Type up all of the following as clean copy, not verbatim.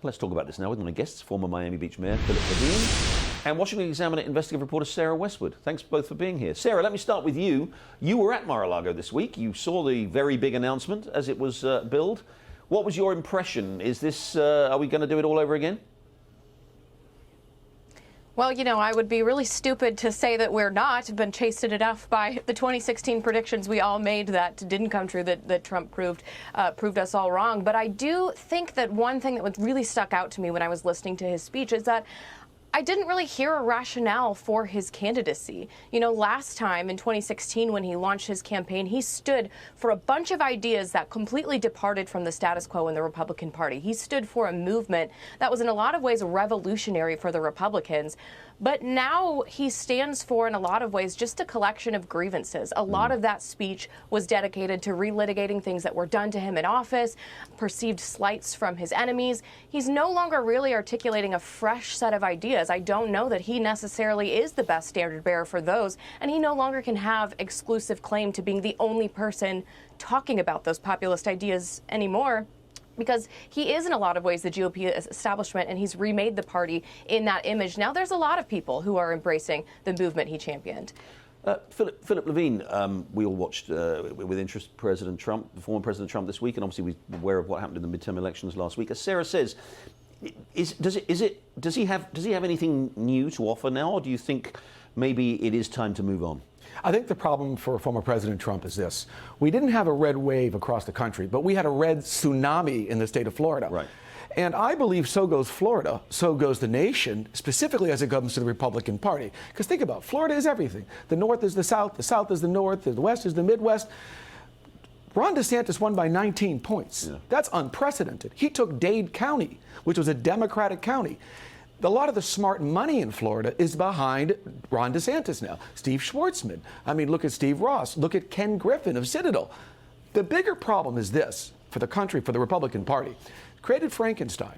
Let's talk about this now with my guests, former Miami Beach Mayor Philip Levine and Washington Examiner investigative reporter Sarah Westwood. Thanks both for being here. Sarah, let me start with you. You were at Mar-a-Lago this week. You saw the very big announcement as it was billed. What was your impression? Is this, are we going to do it all over again? Well, you know, I would be really stupid to say that we're not. Been chased enough by the 2016 predictions we all made that didn't come true, that Trump proved us all wrong. But I do think that one thing that really stuck out to me when I was listening to his speech is that I didn't really hear a rationale for his candidacy. You know, last time in 2016 when he launched his campaign, he stood for a bunch of ideas that completely departed from the status quo in the Republican Party. He stood for a movement that was in a lot of ways revolutionary for the Republicans. But now he stands for, in a lot of ways, just a collection of grievances. A lot of that speech was dedicated to relitigating things that were done to him in office, perceived slights from his enemies. He's no longer really articulating a fresh set of ideas. I don't know that he necessarily is the best standard bearer for those, and he no longer can have exclusive claim to being the only person talking about those populist ideas anymore, because he is in a lot of ways the GOP establishment, and he's remade the party in that image. Now there's a lot of people who are embracing the movement he championed. Philip Levine, we all watched with interest President Trump, former President Trump this week, and obviously we're aware of what happened in the midterm elections last week. As Sarah says, does he have anything new to offer now, or do you think maybe it is time to move on? I think the problem for former President Trump is this. We didn't have a red wave across the country, but we had a red tsunami in the state of Florida. Right. And I believe so goes Florida, so goes the nation, specifically as it comes to the Republican Party. Because think about it, Florida is everything. The North is the South is the North, the West is the Midwest. Ron DeSantis won by 19 points. Yeah. That's unprecedented. He took Dade County, which was a Democratic county. A lot of the smart money in Florida is behind Ron DeSantis now. Steve Schwartzman. I mean, look at Steve Ross. Look at Ken Griffin of Citadel. The bigger problem is this for the country, for the Republican Party. Created Frankenstein.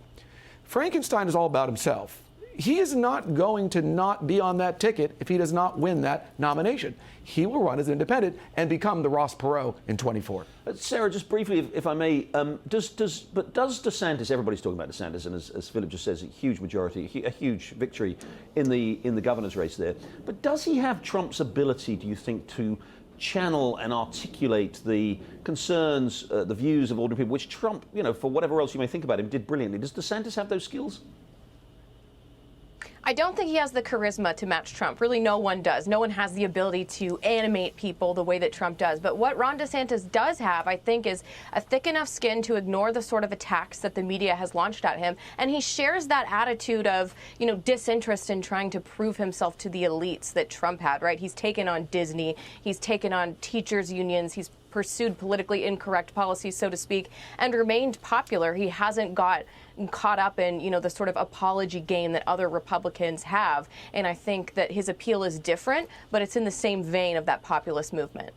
Frankenstein is all about himself. He is not going to not be on that ticket if he does not win that nomination. He will run as an independent and become the Ross Perot in 24. Sarah, just briefly, if I may, does DeSantis? Everybody's talking about DeSantis, and as Philip just says, a huge majority, a huge victory in the governor's race there. But does he have Trump's ability, do you think, to channel and articulate the concerns, the views of ordinary people, which Trump, you know, for whatever else you may think about him, did brilliantly? Does DeSantis have those skills? I don't think he has the charisma to match Trump. Really, no one does. No one has the ability to animate people the way that Trump does. But what Ron DeSantis does have, I think, is a thick enough skin to ignore the sort of attacks that the media has launched at him. And he shares that attitude of, you know, disinterest in trying to prove himself to the elites that Trump had, right? He's taken on Disney. He's taken on teachers' unions. He's pursued politically incorrect policies, so to speak, and remained popular. He hasn't got caught up in, you know, the sort of apology game that other Republicans have. And I think that his appeal is different, but it's in the same vein of that populist movement.